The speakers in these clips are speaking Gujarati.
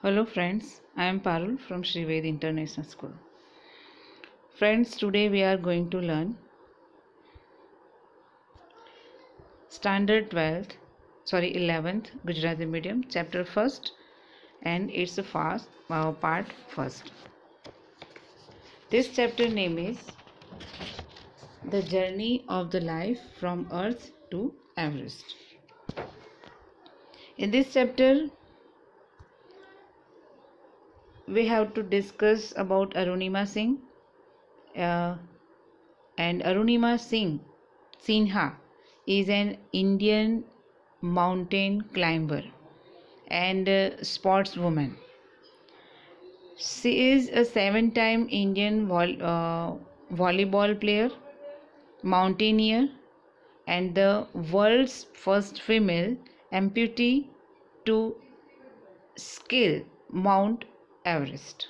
Hello friends, I am Parul from Sri Ved International School. Friends, today we are going to learn Standard 11th Gujarati Medium, Chapter 1st and its part 1st. This chapter name is The Journey of the Life from Earth to Everest. In this chapter, we have to discuss about Arunima Singh and Arunima Sinha is an Indian mountain climber and sportswoman. She is a seven-time Indian volleyball player, mountaineer, and the world's first female amputee to scale Mount Everest.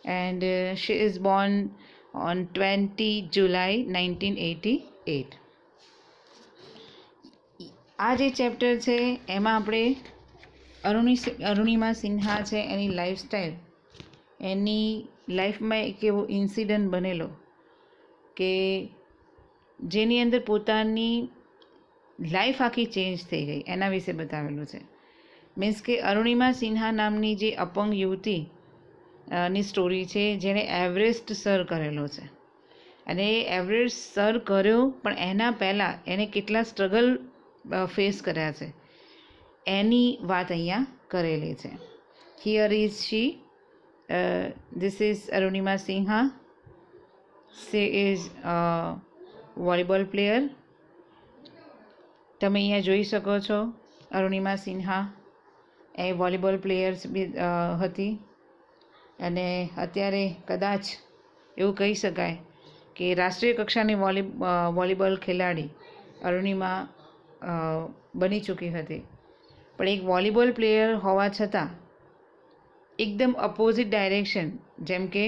And she is born on 20 July 1988. આ જે ચેપ્ટર છે એમાં આપણે અરુણિમા સિન્હા છે એની લાઈફસ્ટાઈલ, એની લાઈફમાં એક એવો ઇન્સિડન્ટ બનેલો કે જેની અંદર પોતાની લાઈફ આખી ચેન્જ થઈ ગઈ, એના વિશે બતાવેલું છે. મીન્સ કે અરુણિમા સિન્હા નામની જે અપંગ યુવતી ની સ્ટોરી છે જેણે એવરેસ્ટ સર કરેલો છે અને એ એવરેસ્ટ સર કર્યો પણ એના પહેલાં એને કેટલા સ્ટ્રગલ ફેસ કર્યા છે એની વાત અહીંયા કરેલી છે. Here is she, this is Arunima Sinha. She is volleyball player. તમે અહીંયા જોઈ શકો છો અરુણિમા સિન્હા એ વોલીબોલ પ્લેયર્સ બી હતી અને અત્યારે કદાચ એવું કહી શકાય કે રાષ્ટ્રીય કક્ષાની વોલીબોલ ખેલાડી અરુણિમા બની ચૂકી હતી. પણ એક વોલીબોલ પ્લેયર હોવા છતાં એકદમ અપોઝિટ ડાયરેક્શન, જેમ કે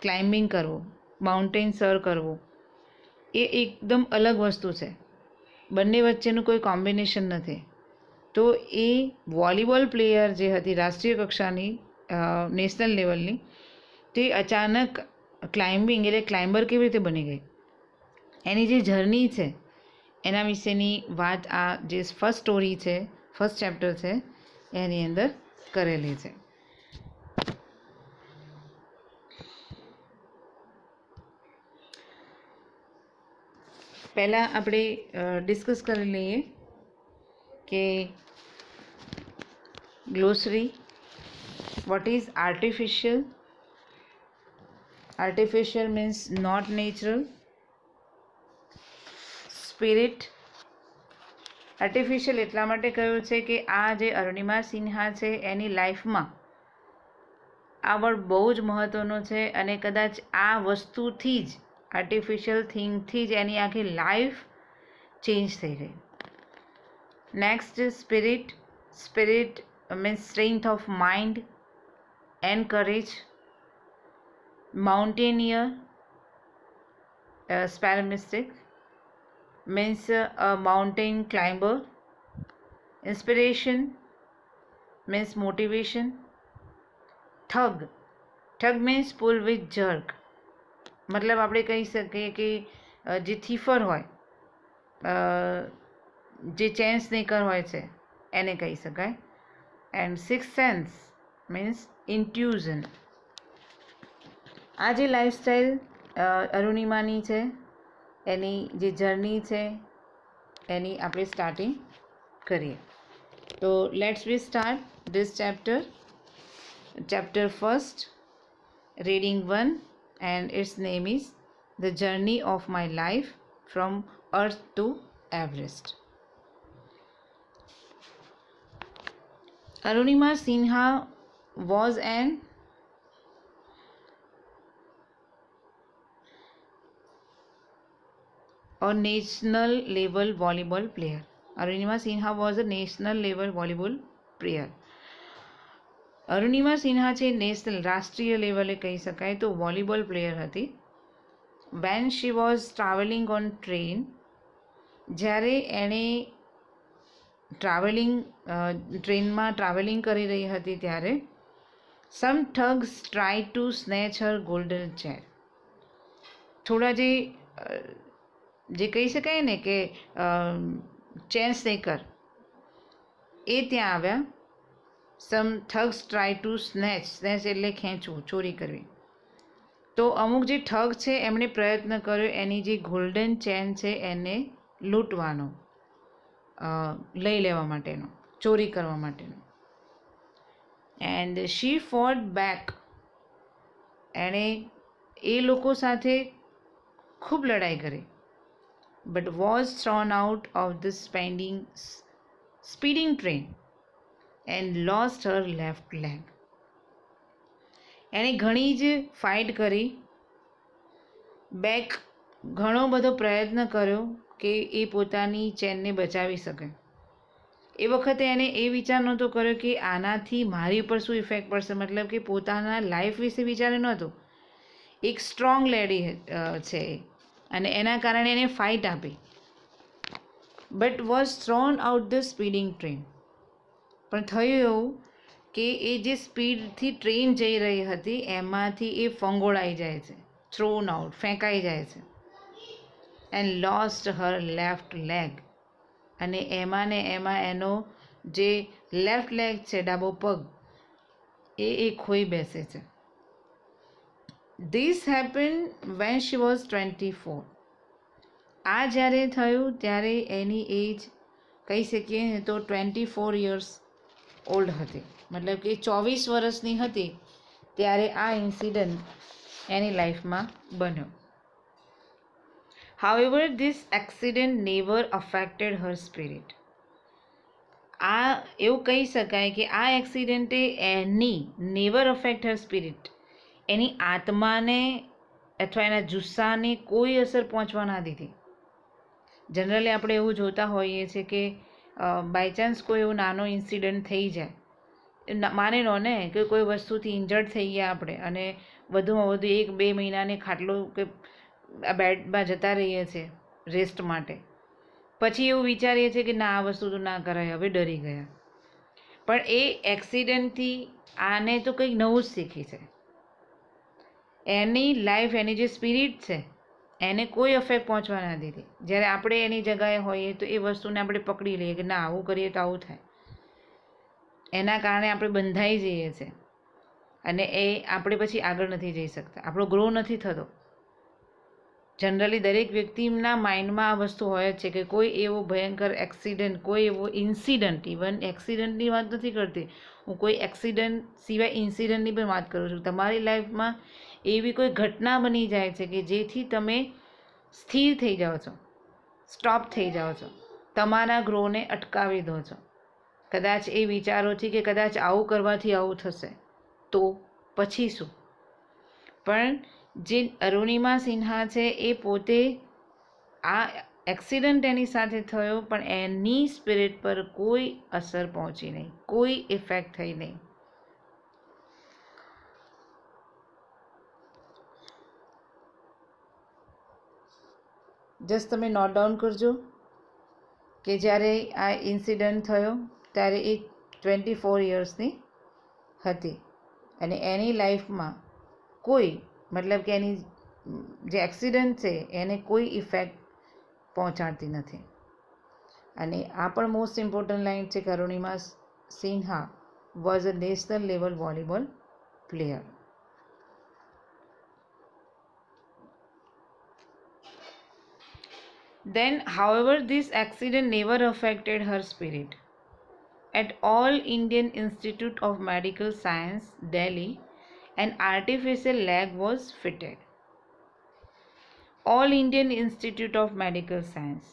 ક્લાઇમ્બિંગ કરવું, માઉન્ટેન સર કરવું, એ એકદમ અલગ વસ્તુ છે. બંને વચ્ચેનું કોઈ કોમ્બિનેશન નથી. તો એ વોલીબોલ પ્લેયર જે હતી રાષ્ટ્રીય કક્ષાની, નેશનલ લેવલની, તે અચાનક ક્લાઇમ્બિંગ એટલે ક્લાઇમ્બર કેવી રીતે બની ગઈ, એની જે જર્ની છે એના વિશેની વાત આ જે ફર્સ્ટ સ્ટોરી છે, ફર્સ્ટ ચેપ્ટર છે એની અંદર કરેલી છે. પહેલાં આપણે ડિસ્કસ કરી લઈએ કે ગ્લોસરી, what is artificial. Artificial means not natural. Spirit. Artificial એટલા માટે કહ્યું છે કે આ જે અરુણિમા સિન્હા છે એની લાઈફમાં આ વર્ડ બહુ જ મહત્ત્વનો છે અને કદાચ આ વસ્તુથી જ, આર્ટિફિશિયલ થિંગથી જ એની આખી લાઈફ ચેન્જ થઈ ગઈ. Next spirit. Spirit means strength of mind and courage. Mountaineer, spelling mistake, means a mountain climber. Inspiration means motivation. Thug. Thug means pull with jerk. मतलब આપણે કહી શકીએ કે જે થીફર હોય, જે ચેન સ્નેકર હોય છે એને કહી શકાય. And six sense means intuition. આ જે લાઈફસ્ટાઈલ અરુણિમાની છે એની જે જર્ની છે એની આપણે સ્ટાર્ટિંગ કરીએ. તો let's we start this chapter first, reading 1, and its name is The Journey of My Life from Earth to Everest. Arunima Sinha was a national level volleyball player. Arunima Sinha was a national level volleyball player. Arunima Sinha છે નેશનલ, રાષ્ટ્રીય લેવલે કહી શકાય તો વોલીબોલ પ્લેયર હતી. When she was travelling on train, જ્યારે એણે ટ્રાવેલિંગ ટ્રેનમાં ટ્રાવેલિંગ કરી રહી હતી ત્યારે some thugs try to snatch her golden chain. થોડા જે કહી શકાય ને કે ચેન સ્નેકર એ ત્યાં આવ્યા. સમ થગ્સ ટ્રાય ટુ સ્નેચ એટલે ખેંચવું, ચોરી કરવી. તો અમુક જે ઠગ છે એમણે પ્રયત્ન કર્યો એની જે ગોલ્ડન ચેન છે એને લૂંટવાનો, લઈ લેવા માટેનો, ચોરી કરવા માટેનો. And she fought back. એણે એ લોકો સાથે ખૂબ લડાઈ કરી. But was thrown out of the speeding train and lost her left leg. એણે ઘણી જ ફાઇટ કરી, ઘણો બધો પ્રયત્ન કર્યો કે એ પોતાની ચેનને બચાવી શકે. એ વખતે એને એ વિચાર નહોતો કર્યો કે આનાથી મારી ઉપર શું ઇફેક્ટ પડશે, મતલબ કે પોતાના લાઈફ વિશે વિચારે નહોતું. એક સ્ટ્રોંગ લેડી છે અને એના કારણે એને ફાઇટ આપી. But was thrown out the speeding train. પણ થયું એવું કે એ જે સ્પીડથી ટ્રેન જઈ રહી હતી એમાંથી એ ફંગોળાઈ જાય છે, થ્રોન આઉટ, ફેંકાઈ જાય છે. And lost her left leg. અને એમાં ને એમાં એનો જે લેફ્ટ લેગ છે, ડાબો પગ, એ ખોઈ બેસે છે. This happen when she was 24. આ જ્યારે થયું ત્યારે એની એજ કહી શકીએ તો 24 યર્સ ઓલ્ડ હતી. મતલબ કે 24 વર્ષની હતી ત્યારે આ ઇન્સિડન્ટ એની લાઈફમાં બન્યો. However, this accident never affected her spirit. આ એવું કહી શકાય કે આ એક્સિડન્ટે નેવર અફેક્ટ હર સ્પિરિટ, એની આત્માને અથવા એના જુસ્સાને કોઈ અસર પહોંચવા ના દીધી. જનરલી આપણે એવું જોતા હોઈએ છીએ કે બાય ચાન્સ કોઈ એવો નાનો ઇન્સિડન્ટ થઈ જાય, માની લો ને કે કોઈ વસ્તુથી ઇન્જર્ડ થઈ ગયા આપણે અને વધુમાં વધુ 1-2 મહિનાને ખાટલો કે બેડમાં જતા રહીએ છીએ રેસ્ટ માટે, પછી એવું વિચારીએ છીએ કે ના આ વસ્તુ તો ના કરાય, હવે ડરી ગયા. પણ એ એક્સિડન્ટથી આને તો કંઈક નવું જ શીખી છે. એની લાઈફ, એની જે સ્પિરિટ છે એને કોઈ અફેક્ટ પહોંચવા ના દીધી. જ્યારે આપણે એની જગાએ હોઈએ તો એ વસ્તુને આપણે પકડી લઈએ કે ના આવું કરીએ તો આવું થાય. એના કારણે આપણે બંધાઈ જઈએ છીએ અને એ આપણે પછી આગળ નથી જઈ શકતા, આપણો ગ્રો નથી થતો. જનરલી દરેક વ્યક્તિના માઇન્ડમાં આ વસ્તુ હોય જ છે કે કોઈ એવો ભયંકર એક્સિડન્ટ, કોઈ એવો ઇન્સિડન્ટ, ઇવન એક્સિડન્ટની વાત નથી કરતી હું, કોઈ એક્સિડન્ટ સિવાય ઇન્સિડન્ટની પણ વાત કરું છું. તમારી લાઈફમાં એવી કોઈ ઘટના બની જાય છે કે જેથી તમે સ્થિર થઈ જાઓ છો, સ્ટોપ થઈ જાઓ છો, તમારા ગ્રોને અટકાવી દો છો. કદાચ એ વિચારોથી કે કદાચ આવું કરવાથી આવું થશે તો પછી શું. પણ જે અરુણિમા સિન્હા છે એ પોતે આ એક્સિડન્ટ એની સાથે થયો પણ એની સ્પિરિટ પર કોઈ અસર પહોંચી નહીં, કોઈ ઇફેક્ટ થઈ નહીં. જસ્ટ તમે નોટ ડાઉન કરજો કે જ્યારે આ ઇન્સિડન્ટ થયો ત્યારે એ 24 યર્સની હતી અને એની લાઈફમાં કોઈ, મતલબ કે એની જે એક્સિડન્ટ છે એને કોઈ ઇફેક્ટ પહોંચાડતી નથી. અને આ પણ મોસ્ટ ઇમ્પોર્ટન્ટ લાઇન છે કે Arunima Sinha was a national level volleyball player. Then, however, this accident never affected her spirit. At All Indian Institute of Medical Science, Delhi, an artificial leg was fitted. All Indian Institute of Medical Science.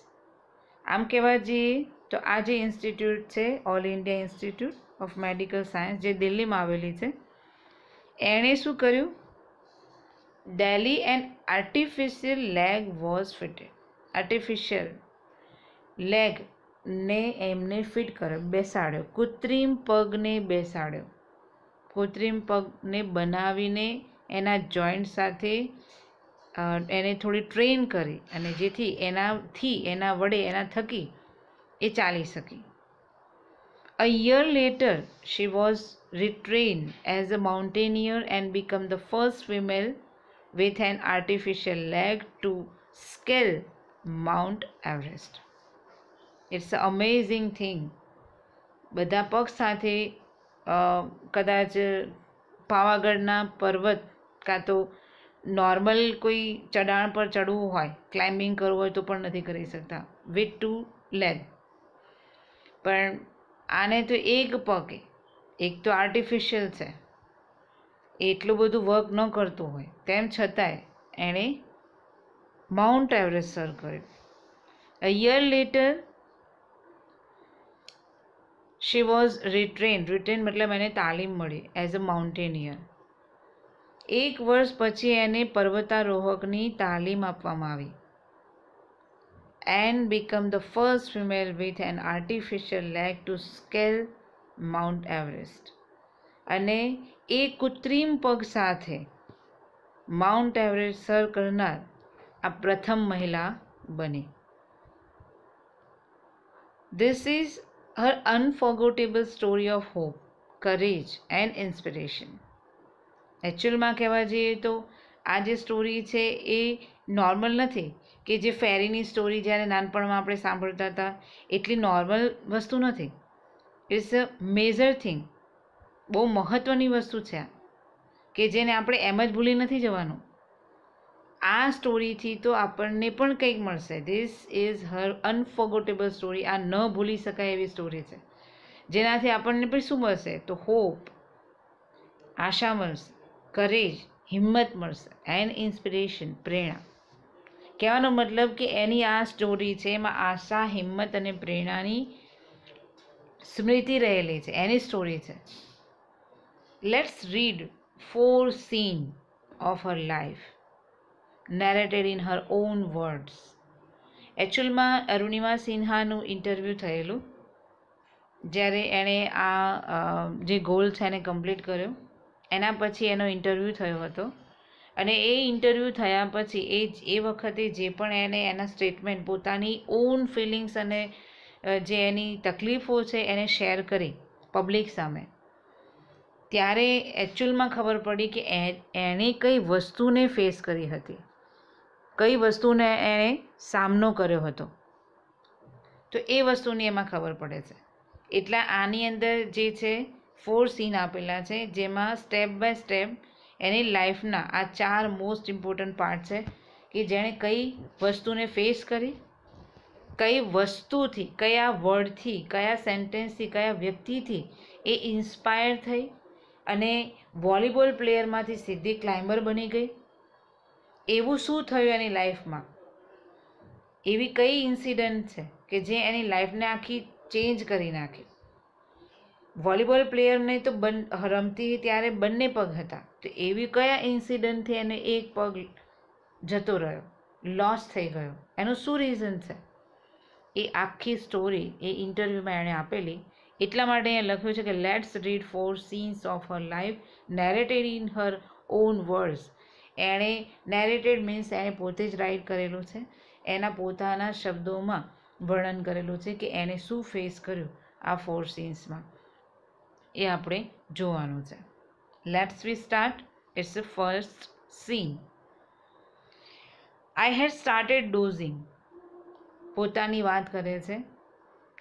આમ કહેવા જઈએ તો આ જે ઇન્સ્ટિટ્યૂટ છે all India institute of medical science જે દિલ્હીમાં આવેલી છે, એણે શું કર્યું? Delhi and artificial leg was fitted. Artificial લેગને એમને ફિટ કર્યો, બેસાડ્યો, કૃત્રિમ પગને બેસાડ્યો, કૃત્રિમ પગને બનાવીને એના જોઈન્ટ સાથે એને થોડી ટ્રેન કરી અને જેથી એના વડે એના થકી એ ચાલી શકી. A year later she was retrained as a mountaineer and become the first female with an artificial leg to scale Mount Everest. It's an amazing thing. બધા પગ સાથે કદાચ પાવાગઢના પર્વત કાં તો નોર્મલ કોઈ ચઢાણ પર ચડવું હોય, ક્લાઇમ્બિંગ કરવું હોય તો પણ નથી કરી શકતા વિથ 2 લેગ. પણ આને તો એક પગે, એક તો આર્ટિફિશિયલ છે, એટલું બધું વર્ક ન કરતું હોય તેમ છતાંય એણે માઉન્ટ એવરેસ્ટ સર કર્યું. A year later she was retrained મતલબ એને તાલીમ મળી એઝ અ માઉન્ટેનિયર. 1 વર્ષ પછી એને પર્વતારોહકની તાલીમ આપવામાં આવી and become the first female with an artificial leg to scale Mount Everest. અને એ કૃત્રિમ પગ સાથે માઉન્ટ એવરેસ્ટ સર કરનાર આ પ્રથમ મહિલા બની. This is her unforgettable story of hope, courage and inspiration. એકચ્યુઅલમાં કહેવા જઈએ તો આ જે સ્ટોરી છે એ નોર્મલ નથી કે જે ફેરીની સ્ટોરી જ્યારે નાનપણમાં આપણે સાંભળતા હતા એટલી નોર્મલ વસ્તુ નથી. It's a major thing. બહુ મહત્ત્વની વસ્તુ છે આ, કે જેને આપણે એમ જ ભૂલી નથી જવાનું. આ સ્ટોરીથી તો આપણને પણ કંઈક મળશે. This is her unforgettable story. આ ન ભૂલી શકાય એવી સ્ટોરી છે, જેનાથી આપણને પણ શું મળશે તો હોપ, આશા મળશે, કરેજ, હિંમત મળશે એન્ડ ઇન્સ્પિરેશન, પ્રેરણા. કહેવાનો મતલબ કે એની આ સ્ટોરી છે એમાં આશા, હિંમત અને પ્રેરણાની સ્મૃતિ રહેલી છે, એની સ્ટોરી છે. Let's read 4 scene of her life narrated in her own words. એકચ્યુઅલમાં અરુણિમા સિન્હાનું ઇન્ટરવ્યૂ થયેલું જ્યારે એણે આ જે ગોલ છે એને કમ્પ્લીટ કર્યો. એના પછી એનો ઇન્ટરવ્યૂ થયો હતો અને એ ઇન્ટરવ્યૂ થયા પછી એ વખતે જે પણ એને એના સ્ટેટમેન્ટ, પોતાની ઓન ફિલિંગ્સ અને જે એની તકલીફો છે એને શેર કરી પબ્લિક સામે, ત્યારે એકચ્યુઅલમાં ખબર પડી કે એણે કઈ વસ્તુને ફેસ કરી હતી, કઈ વસ્તુને એણે સામનો કર્યો હતો. તો એ વસ્તુની એમાં ખબર પડે છે. એટલે આની અંદર જે છે 4 સીન આપેલા છે, જેમાં સ્ટેપ બાય સ્ટેપ એની લાઈફના આ 4 મોસ્ટ ઇમ્પોર્ટન્ટ પાર્ટ છે કે જેણે કઈ વસ્તુને ફેસ કરી, કઈ વસ્તુથી, કયા વર્ડથી, કયા સેન્ટેન્સથી, કયા વ્યક્તિથી એ ઇન્સ્પાયર થઈ અને વોલીબોલ પ્લેયરમાંથી સીધી ક્લાઇમ્બર બની ગઈ. એવું શું થયું એની લાઈફમાં, એવી કઈ ઇન્સિડન્ટ છે કે જે એની લાઈફને આખી ચેન્જ કરી નાખી. વોલીબોલ પ્લેયરને તો રમતી ત્યારે બંને પગ હતા, તો એવી કયા ઇન્સિડન્ટથી એને એક પગ જતો રહ્યો, લોસ થઈ ગયો, એનું શું રીઝન છે, એ આખી સ્ટોરી એ ઇન્ટરવ્યૂમાં એણે આપેલી. એટલા માટે અહીંયા લખ્યું છે કે let's read 4 scenes of her life નેરેટેડ in her on words. એણે નેરેટેડ મીન્સ એણે પોતે જ રાઇટ કરેલું છે, એના પોતાના શબ્દોમાં વર્ણન કરેલું છે કે એણે શું ફેસ કર્યું આ 4 સીન્સમાં, એ આપણે જોવાનું છે. Let's we start. It's the first scene. I had started dozing. પોતાની વાત કરે છે.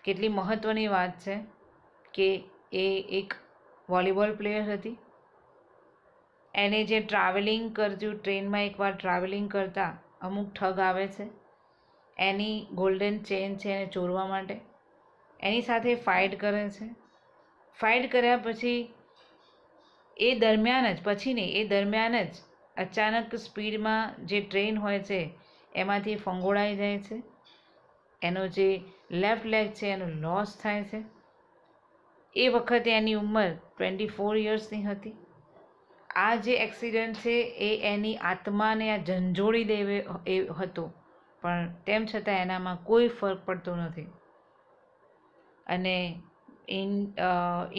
કેટલી મહત્ત્વની વાત છે કે એ એક વોલીબોલ પ્લેયર હતી. એને જે ટ્રાવેલિંગ કરતું, ટ્રેનમાં એકવાર ટ્રાવેલિંગ કરતાં અમુક ઠગ આવે છે, એની ગોલ્ડન ચેન છે એને ચોરવા માટે એની સાથે ફાઇટ કરે છે. ફાઇટ કર્યા પછી એ દરમિયાન જ અચાનક સ્પીડમાં જે ટ્રેન હોય છે એમાંથી ફંગોળાઈ જાય છે. એનો જે લેફ્ટ લેગ છે એનો લોસ થાય છે. એ વખતે એની ઉંમર 24 યર્સની હતી. આ જે એક્સિડન્ટ છે એ એની આત્માને આ ઝંઝોળી દેવે એ હતો, પણ તેમ છતાં એનામાં કોઈ ફરક પડતો નથી. અને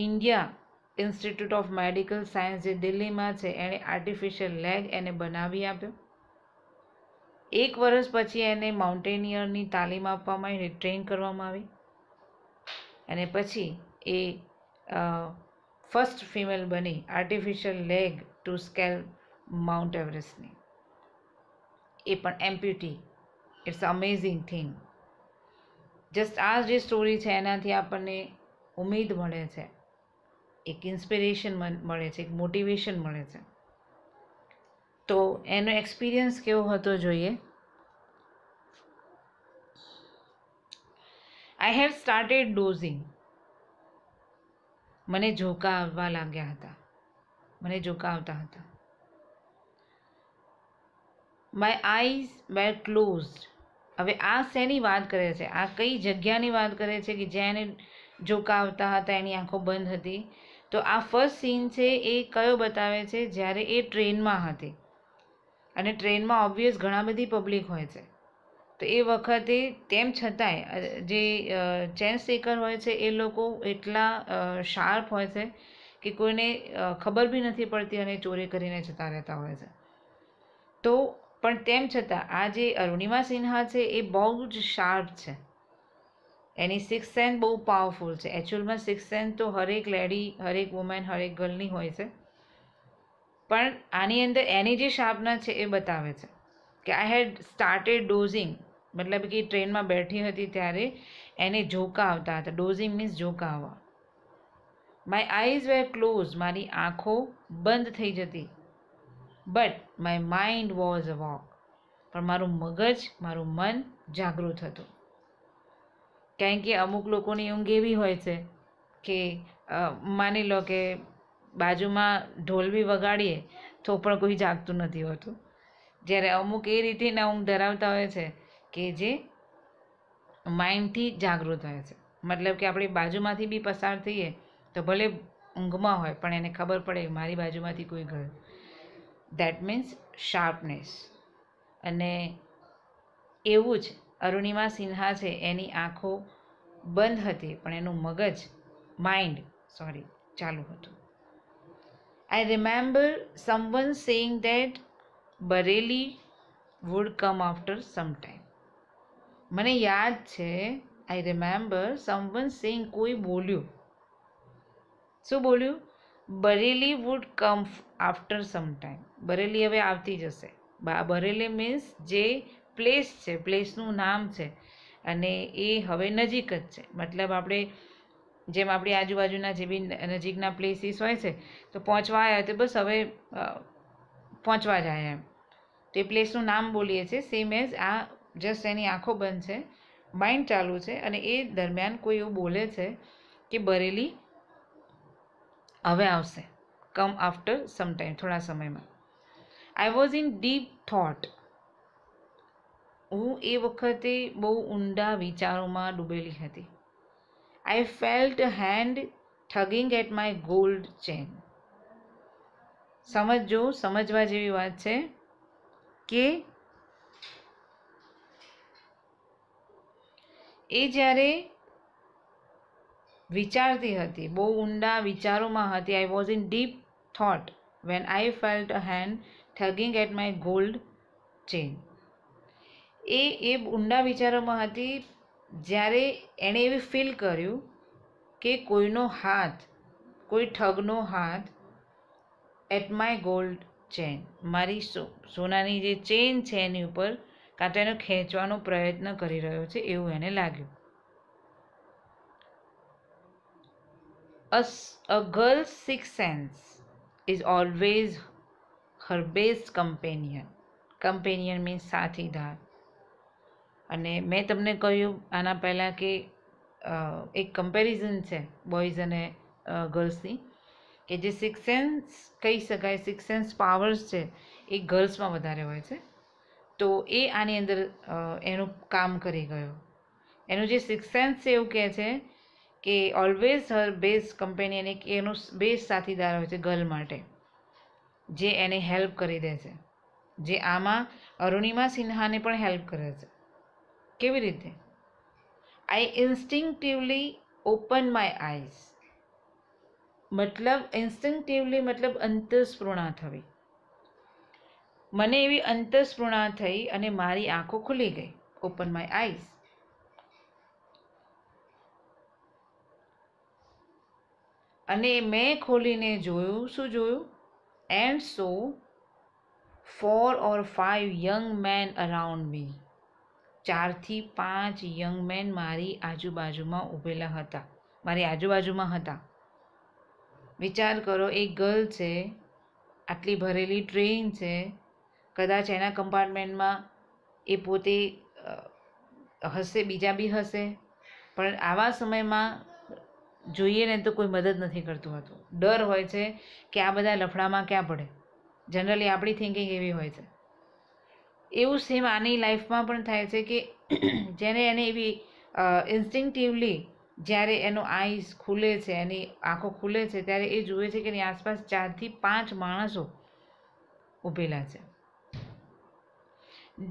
India institute of medical science જે દિલ્હીમાં છે એણે આર્ટિફિશિયલ લેગ એને બનાવી આપ્યો. 1 વર્ષ પછી એને માઉન્ટેનિયરની તાલીમ આપવામાં ટ્રેન કરવામાં આવી અને પછી એ ફર્સ્ટ ફિમેલ બની artificial leg to scale mount એવરેસ્ટની, એ પણ amputee. It's amazing thing. Just આ જે સ્ટોરી છે એનાથી આપણને ઉમેદ મળે છે, એક ઇન્સ્પિરેશન મળે છે, એક મોટિવેશન મળે છે. તો એનો એક્સપિરિયન્સ કેવો હતો જોઈએ. I had started dozing. મને ઝોકા આવવા લાગ્યા હતા, મને ઝોકા આવતા હતા. My eyes were closed. હવે આ શેની વાત કરે છે, આ કઈ જગ્યાની વાત કરે છે કે જ્યાં એને ઝોકા આવતા હતા, એની આંખો બંધ હતી. તો આ ફર્સ્ટ સીન છે એ કયો બતાવે છે, જ્યારે એ ટ્રેનમાં હતી અને ટ્રેનમાં ઓબ્વિયસ ઘણા બધી પબ્લિક હોય છે. તો એ વખતે તેમ છતાંય જે ચેન સ્ટેકર હોય છે એ લોકો એટલા શાર્પ હોય છે કે કોઈને ખબર બી નથી પડતી અને ચોરી કરીને જતા રહેતા હોય છે. તો પણ તેમ છતાં આ જે અરુણિમા સિન્હા છે એ બહુ જ શાર્પ છે. એની સિક્સ સેન્સ બહુ પાવરફુલ છે. એકચ્યુઅલમાં સિક્સ સેન્સ તો હરેક લેડી, હરેક વુમેન, હરેક ગર્લની હોય છે. પણ આની અંદર એની જે શાર્પનેસ છે એ બતાવે છે કે આઈ હેડ સ્ટાર્ટેડ ડોઝિંગ, મતલબ કે ટ્રેનમાં બેઠી હતી ત્યારે એને ઝોકા આવતા હતા. ડોઝિંગ મીન્સ ઝોકા આવવા. My eyes were close. મારી આંખો બંધ થઈ જતી. But my mind was awake. પણ મારું મગજ, મારું મન જાગૃત હતું. કારણ કે અમુક લોકોની ઊંઘ એવી હોય છે કે માની લો કે બાજુમાં ઢોલ બી વગાડીએ તો પણ કોઈ જાગતું નથી હોતું. જ્યારે અમુક એ રીતેના ઊંઘ ધરાવતા હોય છે કે જે માઇન્ડથી જાગૃત હોય છે. મતલબ કે આપણી બાજુમાંથી બી પસાર થઈએ તો ભલે ઊંઘમાં હોય પણ એને ખબર પડે મારી બાજુમાંથી કોઈ ગયું. That means sharpness. અને એવું જ અરુણિમા સિન્હા છે, એની આંખો બંધ હતી પણ એનું મગજ, માઇન્ડ ચાલુ હતું. I remember someone saying that Bareilly would come after some time. મને યાદ છે, આઈ રિમેમ્બર સમવન સેઇંગ, કોઈ બોલ્યું. શું બોલ્યું? Bareilly would come after some time. Bareilly હવે આવતી જશે. બરેલી મીન્સ જે પ્લેસ છે, પ્લેસનું નામ છે અને એ હવે નજીક જ છે. મતલબ આપણે જેમ આપણી આજુબાજુના જે બી નજીકના પ્લેસીસ હોય છે તો પહોંચવા આવ્યા તો બસ હવે પહોંચવા જાય એમ. તો એ પ્લેસનું નામ બોલીએ છીએ. સેમ એઝ આ જસ્ટ એની આંખો બંધ છે, માઇન્ડ ચાલુ છે અને એ દરમિયાન કોઈ એવું બોલે છે કે બરેલી હવે આવશે. કમ આફ્ટર સમ ટાઈમ, થોડા સમયમાં. I was in deep thought. હું એ વખતે બહુ ઊંડા વિચારોમાં ડૂબેલી હતી. I felt a hand tugging at my gold chain. સમજજો, સમજવા જેવી વાત છે કે એ જ્યારે વિચારતી હતી, બહુ ઊંડા વિચારોમાં હતી. I was in deep thought when I felt a hand tugging at my gold chain. એ ઊંડા વિચારોમાં હતી જ્યારે એણે એવી ફીલ કર્યું કે કોઈનો હાથ, કોઈ ઠગનો હાથ એટ માય ગોલ્ડ ચેન, મારી સોનાની જે ચેન છે એની ઉપર કાં તો એનો ખેંચવાનો પ્રયત્ન કરી રહ્યો છે એવું એને લાગ્યું. A girl's sixth sense is always her best companion. Companion means સાથીદાર. અને મેં તમને કહ્યું આના પહેલાં કે એક કમ્પેરિઝન છે બોયઝ અને ગર્લ્સની, કે જે સિક્સ સેન્સ કહી શકાય, સિક્સ સેન્સ પાવર્સ છે એ ગર્લ્સમાં વધારે હોય છે. તો એ આની અંદર એનું કામ કરી ગયો. એનું જે સિક્સ સેન્સ છે એવું કહે છે કે ઓલવેઝ હર બેસ્ટ કમ્પેનિયન, એક એનો બેસ્ટ સાથીદાર હોય છે ગર્લ માટે, જે એને હેલ્પ કરી દે છે. જે આમાં અરુણિમા સિન્હાને પણ હેલ્પ કરે છે. કેવી રીતે? આઈ ઇન્સ્ટિંક્ટિવલી ઓપન માય આઈઝ. મતલબ ઇન્સ્ટિંક્ટિવલી મતલબ અંતસ્ફૂર્ણા થવી. મને એવી અંતસ્ફૂર્ણા થઈ અને મારી આંખો ખુલી ગઈ. Open my eyes. અને મેં ખોલીને જોયું. શું જોયું? And so 4 or 5 young men around me. 4 થી 5 યંગ મેન મારી આજુબાજુમાં ઊભેલા હતા, મારી આજુબાજુમાં હતા. વિચાર કરો, એક ગર્લ છે, આટલી ભરેલી ટ્રેન છે, કદાચ એના કમ્પાર્ટમેન્ટમાં એ પોતે હશે, બીજા બી હશે, પણ આવા સમયમાં જોઈએ ને તો કોઈ મદદ નથી કરતું હતું. ડર હોય છે કે આ બધા લફડામાં ક્યાં પડે. જનરલી આપણી થિંકિંગ એવી હોય છે. એવું સેમ આની લાઈફમાં પણ થાય છે કે જેને એને એવી ઇન્સ્ટિંક્ટિવલી જ્યારે એનો આઈસ ખુલે છે, એની આંખો ખુલે છે, ત્યારે એ જુએ છે કે એની આસપાસ 4 થી 5 માણસો ઊભેલા છે.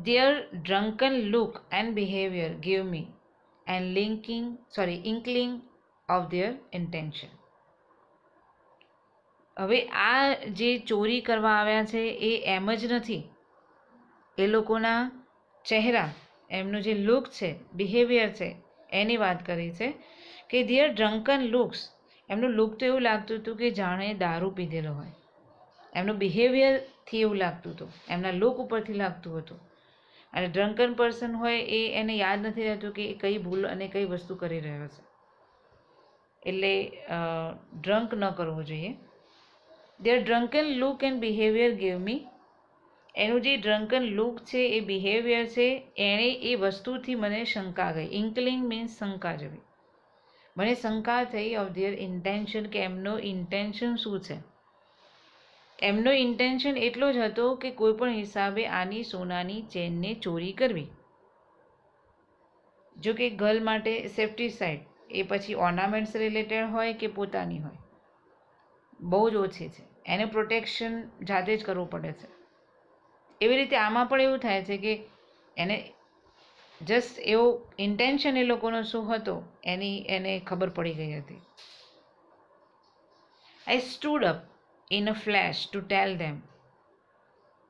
Their drunken look and behavior give me an inkling of their intention. હવે આ જે ચોરી કરવા આવ્યા છે એ એમ જ નથી. એ લોકોના ચહેરા, એમનું જે લુક છે, બિહેવિયર છે, એની વાત કરી છે કે ધીયર ડ્રંકન લુક્સ. એમનું લુક તો એવું લાગતું હતું કે જાણે દારૂ પીધેલો હોય. એમનું બિહેવિયરથી એવું લાગતું હતું, એમના લુક ઉપરથી લાગતું હતું. અને ડ્રંકન પર્સન હોય એ એને યાદ નથી રહેતું કે એ કઈ ભૂલ અને કઈ વસ્તુ કરી રહ્યો છે. એટલે ડ્રંક ન કરવો જોઈએ. There drunken look and behaviour gave મી. એનું જે ડ્રંકન લુક છે, એ બિહેવિયર છે, એણે એ વસ્તુથી મને શંકા ગઈ. ઇન્કલિંગ મીન્સ શંકા જેવી. મને શંકા થઈ ઓફ ધેર ઇન્ટેન્શન, કે એમનો ઇન્ટેન્શન શું છે. એમનો ઇન્ટેન્શન એટલો જ હતો કે કોઈ પણ હિસાબે આની સોનાની ચેનને ચોરી કરવી. જો કે ગર્લ માટે સેફ્ટી સાઇડ, એ પછી ઓર્નામેન્ટ્સ રિલેટેડ હોય કે પોતાની હોય, બહુ જ ઓછી છે. એને પ્રોટેક્શન જાતે જ કરવું પડે છે. એવી રીતે આમાં પણ એવું થાય છે કે એને જસ્ટ એવો ઇન્ટેન્શન એ લોકોનો શું હતો એને ખબર પડી ગઈ હતી. I stood up in a flash to tell them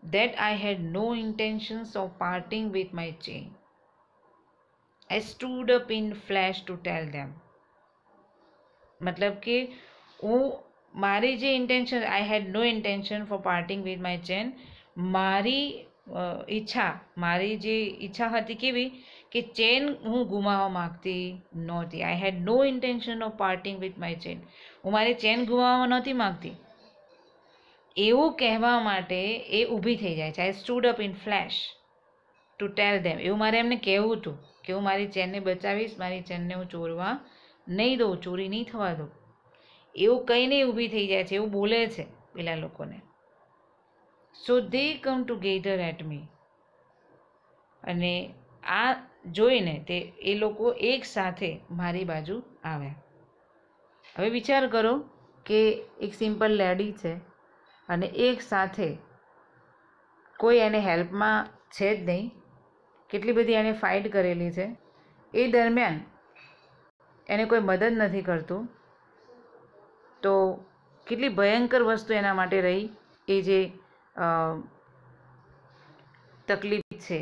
that I had no intentions of parting with my chain. I stood up in flash to tell them. મતલબ કે મારી જે intention, I had no intention for parting with my chain. મારી ઈચ્છા હતી કેવી કે ચેન હું ગુમાવવા માગતી નહોતી. I had no intention of parting with my chain. હું મારી ચેન ગુમાવવા નહોતી માગતી. એવું કહેવા માટે એ ઊભી થઈ જાય છે. I stood up in flash to tell them. એવું મારે એમને કહેવું હતું કે હું મારી ચેનને બચાવીશ, મારી ચેનને હું ચોરવા નહીં દઉં, ચોરી નહીં થવા દઉં. એવું કહીને ઊભી થઈ જાય છે, એવું બોલે છે પેલા લોકોને. સો દે કમ ટુગેધર એટ મી. અને આ જોઈને એ લોકો એક સાથે મારી બાજુ આવ્યા. હવે વિચાર કરો કે એક સિમ્પલ લેડી છે અને એક સાથે કોઈ એને હેલ્પમાં છે જ નહીં, કેટલી બધી એને ફાઇટ કરેલી છે, એ દરમિયાન એને કોઈ મદદ નથી કરતું. તો કેટલી ભયંકર વસ્તુ એના માટે રહી એ જે તકલીફ છે.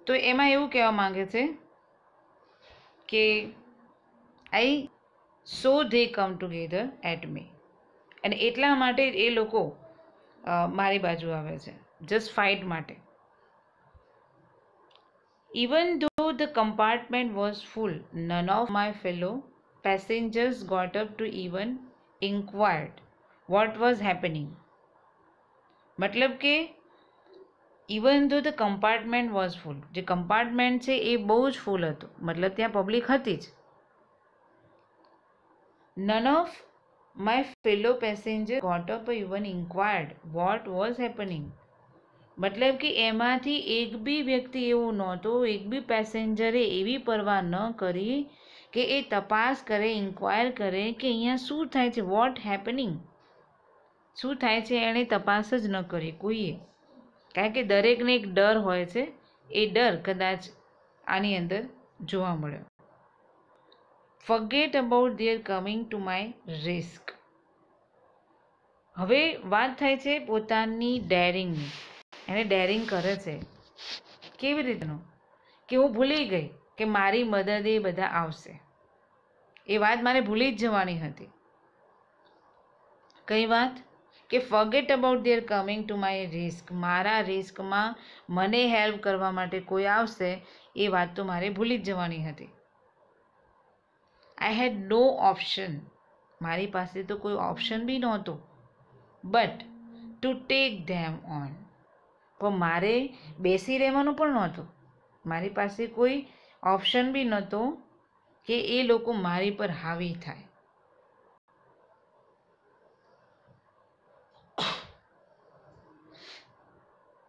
તો એમાં એવું કહેવા માંગે છે કે so they come together at me. અને એટલા માટે એ લોકો મારી બાજુ આવે છે, જસ્ટ ફાઇટ માટે. Even though the compartment was full, none of my fellow passengers got up to even inquired what was happening. મતલબ કે ઇવન ધો ધ કમ્પાર્ટમેન્ટ વોઝ ફૂલ, જે કમ્પાર્ટમેન્ટ છે એ બહુ જ ફૂલ હતું, મતલબ ત્યાં પબ્લિક હતી જ. None of my fellow passenger got up even inquired what was happening. મતલબ કે એમાંથી એક બી વ્યક્તિ એવું નહોતો, એક બી પેસેન્જરે એવી પરવા ન કરી કે એ તપાસ કરે, ઇન્ક્વાયર કરે કે અહીંયા શું થાય છે, વોટ હેપનિંગ, શું થાય છે, એણે તપાસ જ ન કરી કોઈએ. કારણ કે દરેકને એક ડર હોય છે, એ ડર કદાચ આની અંદર જોવા મળ્યો. Forget about their coming to my risk. હવે વાત થાય છે પોતાની ડેરિંગની. એને ડેરિંગ કરે છે કેવી રીતનું કે હું ભૂલી ગઈ કે મારી મદદે બધા આવશે. એ વાત મારે ભૂલી જ જવાની હતી. કઈ વાત? કે forget about their coming to my risk. મારા રિસ્કમાં મને હેલ્પ કરવા માટે કોઈ આવશે એ વાત તો મારે ભૂલી જ જવાની હતી. આઈ હેડ નો ઓપ્શન. મારી પાસે તો કોઈ ઓપ્શન બી નહોતો. But to take them on. પણ મારે બેસી રહેવાનું પણ નહોતું. મારી પાસે કોઈ ઓપ્શન બી નહોતો કે એ લોકો મારી પર હાવી થાય.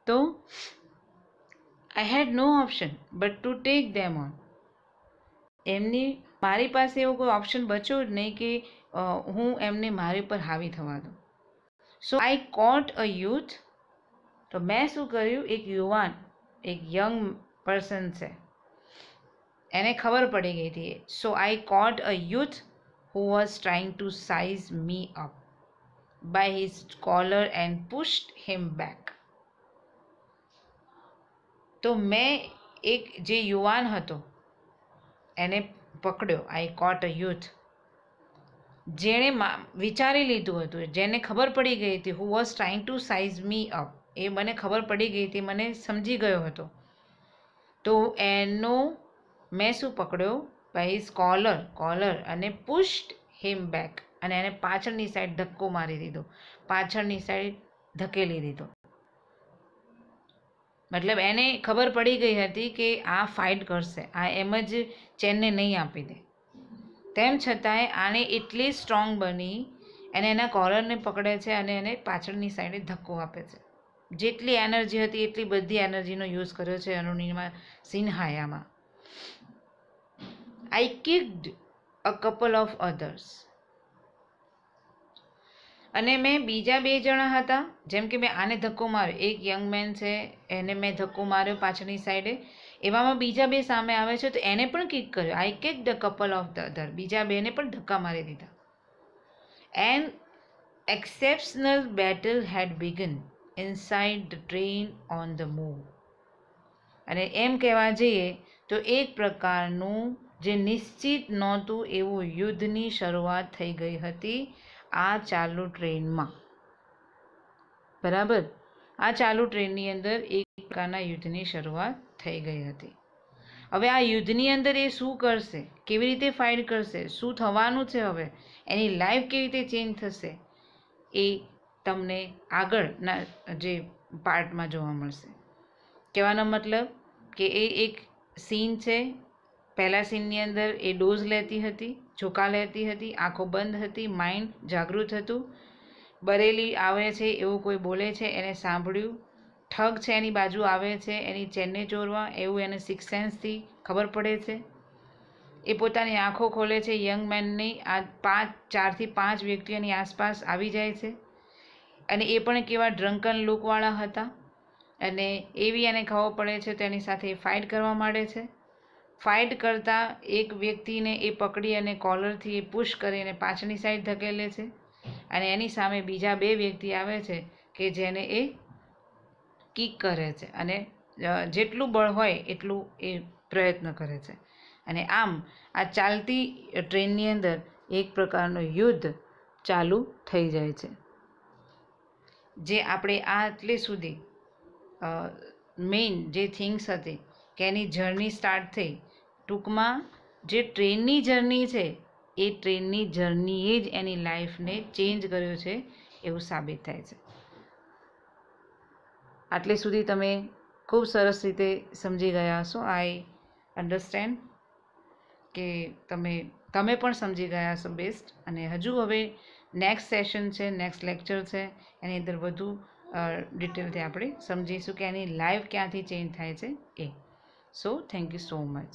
તો I had no option but to take them on. મારી પાસે એવો કોઈ ઓપ્શન બચ્યો જ નહીં કે હું એમને મારી પર હાવી થવા દઉં. સો આઈ કોટ અ યુથ. તો મેં શું કર્યું, એક યુવાન, એક યંગ પર્સન છે, એને ખબર પડી ગઈ હતી. So I caught a youth who was trying to size me up by his collar and pushed him back. તો મેં એક જે યુવાન હતો એને પકડ્યો. I caught a youth. જેણે વિચારી લીધું હતું, જેને ખબર પડી ગઈ હતી, who was trying to size me up. એ મને ખબર પડી ગઈ હતી, મને સમજી ગયો હતો. તો એનો મેં શું પકડ્યો, બાય હિઝ કોલર અને પુશ્ડ હિમ બેક. અને એને પાછળની સાઈડ ધક્કો મારી દીધો, પાછળની સાઈડ ધકેલી દીધો. મતલબ એને ખબર પડી ગઈ હતી કે આ ફાઇટ કરશે, આ એમ જ ચેનને નહીં આપી દે. તેમ છતાંય આને એટલી સ્ટ્રોંગ બની અને એના કોલરને પકડે છે અને એને પાછળની સાઈડે ધક્કો આપે છે. જેટલી એનર્જી હતી એટલી બધી એનર્જીનો યુઝ કર્યો છે અરુણિમા સિન્હાએ આમાં. આઈ kicked a couple of others. અને મેં બીજા 2 જણા હતા, જેમ કે મેં આને ધક્કો માર્યો, એક યંગ મેન છે એને મેં ધક્કો માર્યો પાછળની સાઈડે, એવામાં બીજા 2 સામે આવે છે તો એને પણ કિક કર્યો. I kicked a couple of the other. બીજા 2ને પણ ધક્કા મારી દીધા. And exceptional battle had begun inside the train on the move. અને એમ કહેવા જઈએ તો એક પ્રકારનું જે નિશ્ચિત નહોતું એવું યુદ્ધની શરૂઆત થઈ ગઈ હતી આ ચાલુ ટ્રેનમાં. બરાબર? આ ચાલુ ટ્રેનની અંદર એક પ્રકારના યુદ્ધની શરૂઆત થઈ ગઈ હતી. હવે આ યુદ્ધની અંદર એ શું કરશે, કેવી રીતે ફાઇટ કરશે, શું થવાનું છે, હવે એની લાઈફ કેવી રીતે ચેન્જ થશે, એ તમને આગળના જે પાર્ટમાં જોવા મળશે. કહેવાનો મતલબ કે એ એક સીન છે. પહેલા સીનની અંદર એ ડોઝ લેતી હતી, ઝોકા લેતી હતી, આંખો બંધ હતી, માઇન્ડ જાગૃત હતું. બરેલી આવે છે એવું કોઈ બોલે છે એને સાંભળ્યું. ઠગ છે એની બાજુ આવે છે એની ચેનને ચોરવા, એવું એને સિક્સ સેન્સથી ખબર પડે છે. એ પોતાની આંખો ખોલે છે. યંગ મેનની આ 4 થી 5 વ્યક્તિઓ એની આસપાસ આવી જાય છે અને એ પણ કેવા ડ્રંકન લુકવાળા હતા. અને એવી એને ખબર પડે છે તો એની સાથે ફાઇટ કરવા માંડે છે. ફાઇટ કરતાં એક વ્યક્તિને એ પકડી અને કોલરથી એ પુશ કરીને પાછળની સાઈડ ધકેલે છે અને એની સામે બીજા 2 વ્યક્તિ આવે છે કે જેને એ કિક કરે છે અને જેટલું બળ હોય એટલું એ પ્રયત્ન કરે છે. અને આમ આ ચાલતી ટ્રેનની અંદર એક પ્રકારનું યુદ્ધ ચાલુ થઈ જાય છે. જે આપણે આટલે સુધી મેઇન જે થિંગ્સ હતી કે એની જર્ની સ્ટાર્ટ થઈ. ટૂંકમાં જે ટ્રેનની જર્ની છે એ ટ્રેનની જર્નીએ જ એની લાઈફને ચેન્જ કર્યો છે એવું સાબિત થાય છે. આટલે સુધી તમે ખૂબ સરસ રીતે સમજી ગયા હશો. આઈ અન્ડરસ્ટેન્ડ કે તમે પણ સમજી ગયા હશો બેસ્ટ. અને હજુ હવે નેક્સ્ટ સેશન છે, નેક્સ્ટ લેક્ચર છે, એની અંદર વધુ ડિટેલથી આપણે સમજીશું કે એની લાઈફ ક્યાંથી ચેન્જ થાય છે એ. So thank you so much.